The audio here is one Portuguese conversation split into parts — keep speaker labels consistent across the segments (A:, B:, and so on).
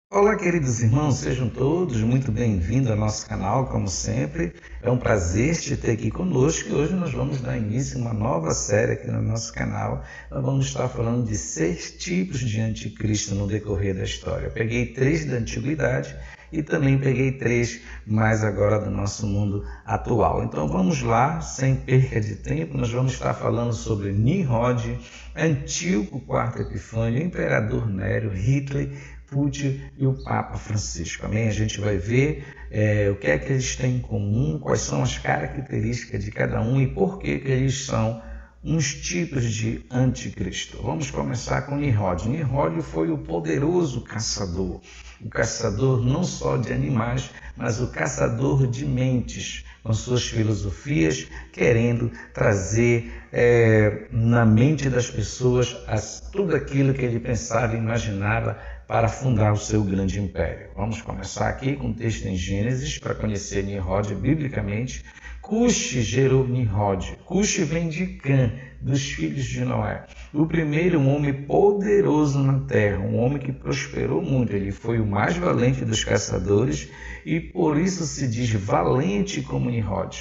A: Olá, queridos irmãos, sejam todos muito bem-vindos ao nosso canal, como sempre. É um prazer te ter aqui conosco e hoje nós vamos dar início a uma nova série aqui no nosso canal. Nós vamos estar falando de 6 tipos de anticristo no decorrer da história. Eu peguei 3 da antiguidade e também peguei 3 mais agora do nosso mundo atual. Então vamos lá, sem perca de tempo, nós vamos estar falando sobre Nimrod, Antíoco IV Epifânio, Imperador Nério, Hitler, Putin e o Papa Francisco. Amém? A gente vai ver o que é que eles têm em comum, quais são as características de cada um e por que eles são uns tipos de anticristo. Vamos começar com Nimrod. Nimrod foi o poderoso caçador. O caçador não só de animais, mas o caçador de mentes, com suas filosofias, querendo trazer na mente das pessoas tudo aquilo que ele pensava e imaginava para fundar o seu grande império. Vamos começar aqui com um texto em Gênesis para conhecer Nimrod biblicamente. Cush gerou Nimrod. Cush vem de Cã, dos filhos de Noé. O primeiro, um homem poderoso na terra, um homem que prosperou muito. Ele foi o mais valente dos caçadores e por isso se diz valente como Nimrod.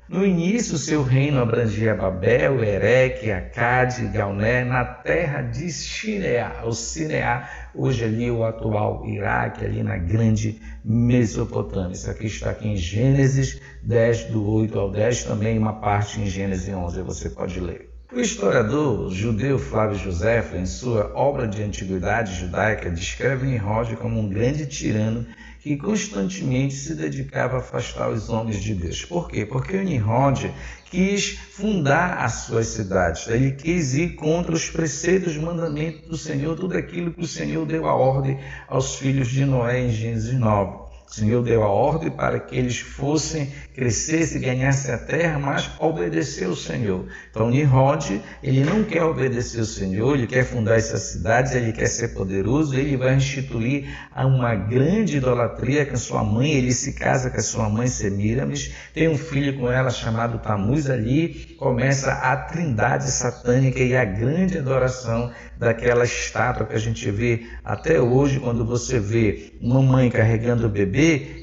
A: No início, seu reino abrangia Babel, Ereque, Acade, Galné, na terra de Sineá, ou Sineá, hoje ali o atual Iraque, ali na grande Mesopotâmia. Isso aqui está aqui em Gênesis 10, do 8 ao 10, também uma parte em Gênesis 11, você pode ler. O historiador judeu Flávio Joséfo, em sua obra de antiguidade judaica, descreve Nimrod como um grande tirano que constantemente se dedicava a afastar os homens de Deus. Por quê? Porque o Nimrod quis fundar as suas cidades. Ele quis ir contra os preceitos, os mandamentos do Senhor, tudo aquilo que o Senhor deu a ordem aos filhos de Noé em Gênesis 9. O Senhor deu a ordem para que eles fossem, crescessem, ganhassem a terra, mas obedecer ao Senhor. Então, Nimrod, ele não quer obedecer ao Senhor, ele quer fundar essas cidades, ele quer ser poderoso, ele vai instituir uma grande idolatria com a sua mãe, ele se casa com a sua mãe, Semíramis, tem um filho com ela chamado Tamuz, ali começa a trindade satânica e a grande adoração daquela estátua que a gente vê até hoje, quando você vê uma mãe carregando o bebê,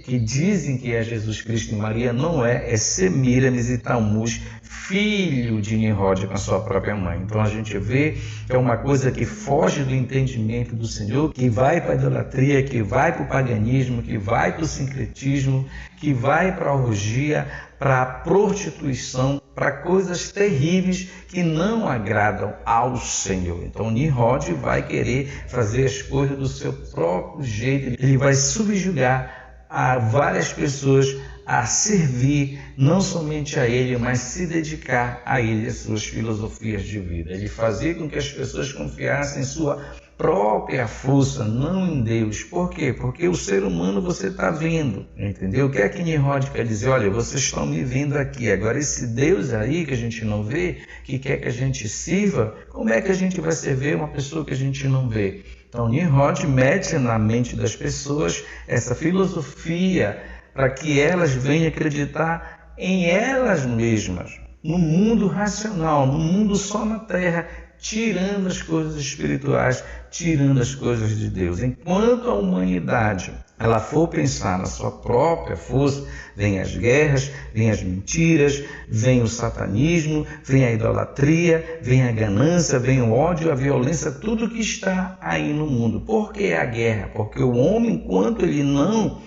A: que dizem que é Jesus Cristo e Maria, não é Semíramis e Tamuz, filho de Nimrod com a sua própria mãe. Então a gente vê que é uma coisa que foge do entendimento do Senhor, que vai para a idolatria, que vai para o paganismo, que vai para o sincretismo, que vai para a orgia, para a prostituição, para coisas terríveis que não agradam ao Senhor. Então Nimrod vai querer fazer as coisas do seu próprio jeito, ele vai subjugar a várias pessoas a servir não somente a ele, mas se dedicar a ele e as suas filosofias de vida. Ele fazia com que as pessoas confiassem em sua própria força, não em Deus. Por quê? Porque o ser humano você está vendo, entendeu? O que é que Nimrod quer dizer? Olha, vocês estão me vendo aqui, agora esse Deus aí que a gente não vê, que quer que a gente sirva, como é que a gente vai servir uma pessoa que a gente não vê? Então Nimrod mete na mente das pessoas essa filosofia para que elas venham acreditar em elas mesmas, no mundo racional, no mundo só na terra, tirando as coisas espirituais, tirando as coisas de Deus. Enquanto a humanidade ela for pensar na sua própria força, vem as guerras, vem as mentiras, vem o satanismo, vem a idolatria, vem a ganância, vem o ódio, a violência, tudo que está aí no mundo. Por que a guerra? Porque o homem, enquanto ele não,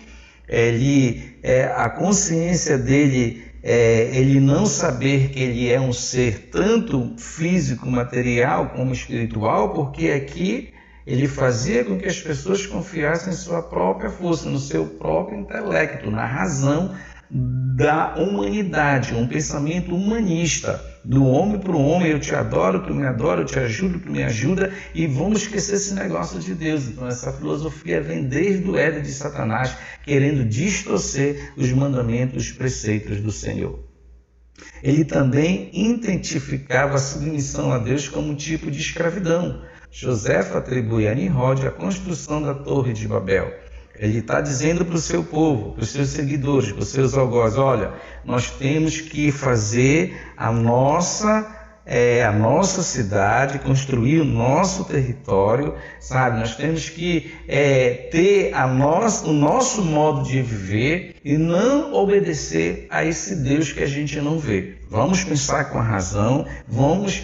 A: a consciência dele, ele não saber que ele é um ser tanto físico, material, como espiritual, porque aqui ele fazia com que as pessoas confiassem em sua própria força, no seu próprio intelecto, na razão da humanidade, um pensamento humanista, do homem para o homem, eu te adoro, tu me adora, eu te ajudo, tu me ajuda, e vamos esquecer esse negócio de Deus. Então essa filosofia vem desde o Éden de Satanás, querendo distorcer os mandamentos, os preceitos do Senhor. Ele também identificava a submissão a Deus como um tipo de escravidão. Joséfo atribui a Nimrod a construção da Torre de Babel. Ele está dizendo para o seu povo, para os seus seguidores, para os seus algozes, olha, nós temos que fazer a nossa a nossa cidade, construir o nosso território, sabe? Nós temos que ter o nosso modo de viver e não obedecer a esse Deus que a gente não vê. Vamos pensar com a razão, vamos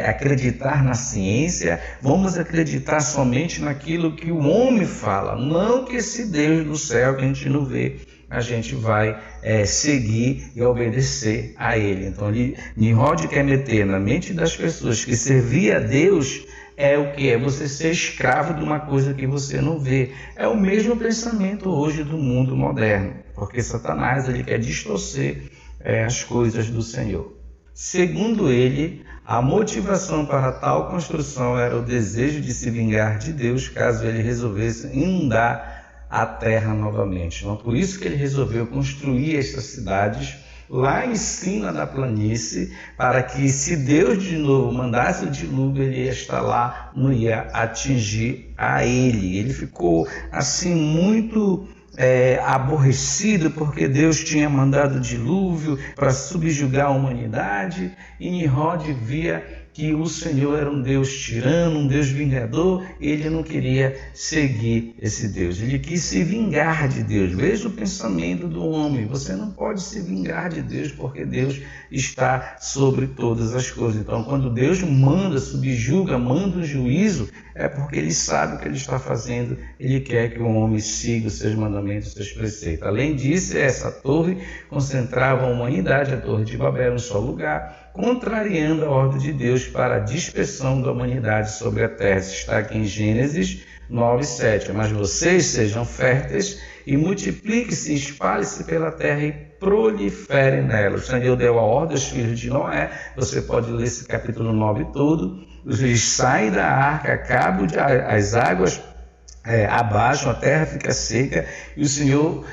A: acreditar na ciência, vamos acreditar somente naquilo que o homem fala, não que esse Deus do céu que a gente não vê, a gente vai seguir e obedecer a ele. Então, Nimrod quer meter na mente das pessoas que servir a Deus o que? É você ser escravo de uma coisa que você não vê. É o mesmo pensamento hoje do mundo moderno, porque Satanás ele quer distorcer as coisas do Senhor. Segundo ele, a motivação para tal construção era o desejo de se vingar de Deus caso ele resolvesse inundar a terra novamente. Então, por isso que ele resolveu construir estas cidades lá em cima da planície, para que se Deus de novo mandasse o dilúvio, ele ia estar lá, não ia atingir a ele. Ele ficou assim muito aborrecido porque Deus tinha mandado o dilúvio para subjugar a humanidade, e Nimrod via que o Senhor era um Deus tirano, um Deus vingador, e ele não queria seguir esse Deus. Ele quis se vingar de Deus. Veja o pensamento do homem. Você não pode se vingar de Deus, porque Deus está sobre todas as coisas. Então, quando Deus manda, subjuga, manda um juízo, é porque ele sabe o que ele está fazendo. Ele quer que o homem siga os seus mandamentos, os seus preceitos. Além disso, essa torre concentrava a humanidade, a Torre de Babel, em um só lugar, contrariando a ordem de Deus para a dispersão da humanidade sobre a terra. Isso está aqui em Gênesis 9:7. Mas vocês sejam férteis e multipliquem-se, espalhem-se pela terra e proliferem nela. O Senhor deu a ordem aos filhos de Noé. Você pode ler esse capítulo 9 todo. Eles saem da arca, acabam as águas abaixo, a terra fica seca, e o Senhor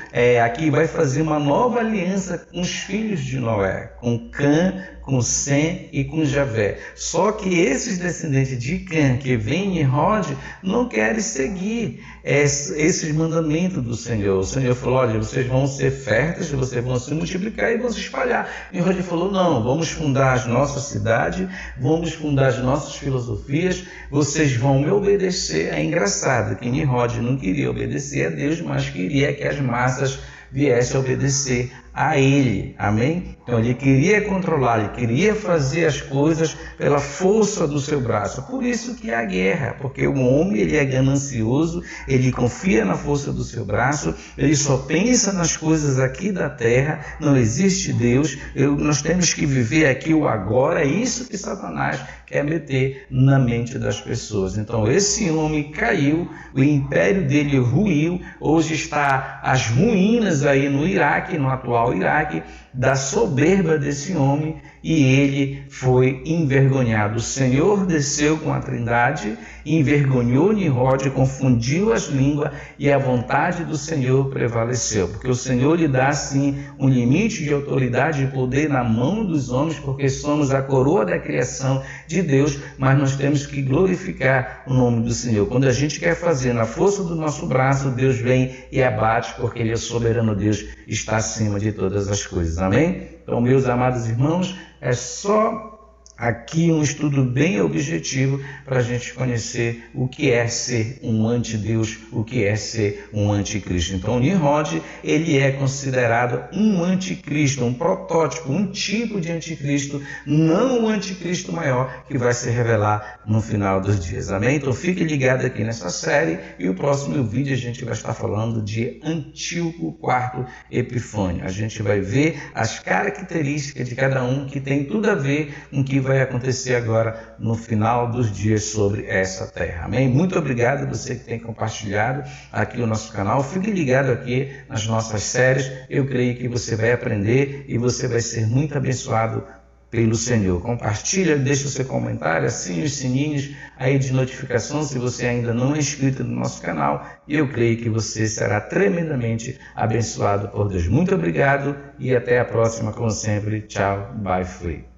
A: aqui vai fazer uma nova aliança com os filhos de Noé, com Cã, com Sem e com Javé. Só que esses descendentes de Cã, que vem em Nimrod, não querem seguir esses mandamentos do Senhor. O Senhor falou: olha, vocês vão ser férteis, vocês vão se multiplicar e vão se espalhar. Nimrod falou: não, vamos fundar as nossas cidades, vamos fundar as nossas filosofias, vocês vão me obedecer. É engraçado que Nimrod não queria obedecer a Deus, mas queria que as massas viessem a obedecer a ele, amém? Então ele queria controlar, ele queria fazer as coisas pela força do seu braço. Por isso que há guerra, porque o homem ele é ganancioso, ele confia na força do seu braço, ele só pensa nas coisas aqui da terra, não existe Deus, nós temos que viver aqui o agora. É isso que Satanás quer meter na mente das pessoas. Então esse homem caiu, o império dele ruiu, hoje está as ruínas aí no Iraque, no atual Iraque, da soberba desse homem, e ele foi envergonhado. O Senhor desceu com a Trindade, envergonhou Nimrod, confundiu as línguas, e a vontade do Senhor prevaleceu. Porque o Senhor lhe dá, sim, um limite de autoridade e poder na mão dos homens, porque somos a coroa da criação de Deus, mas nós temos que glorificar o nome do Senhor. Quando a gente quer fazer na força do nosso braço, Deus vem e abate, porque Ele é soberano. Deus está acima de todas as coisas. Amém? Então, meus amados irmãos, é só aqui um estudo bem objetivo para a gente conhecer o que é ser um antideus, o que é ser um anticristo. Então, Nimrod, ele é considerado um anticristo, um protótipo, um tipo de anticristo, não o anticristo maior que vai se revelar no final dos dias. Amém? Então, fique ligado aqui nessa série, e o próximo vídeo a gente vai estar falando de Antíoco IV Epifânio. A gente vai ver as características de cada um que tem tudo a ver com o que vai acontecer agora no final dos dias sobre essa terra. Amém? Muito obrigado a você que tem compartilhado aqui o nosso canal. Fique ligado aqui nas nossas séries. Eu creio que você vai aprender e você vai ser muito abençoado pelo Senhor. Compartilha, deixa o seu comentário, assine os sininhos aí de notificação se você ainda não é inscrito no nosso canal, e eu creio que você será tremendamente abençoado por Deus. Muito obrigado e até a próxima, como sempre. Tchau, bye, free.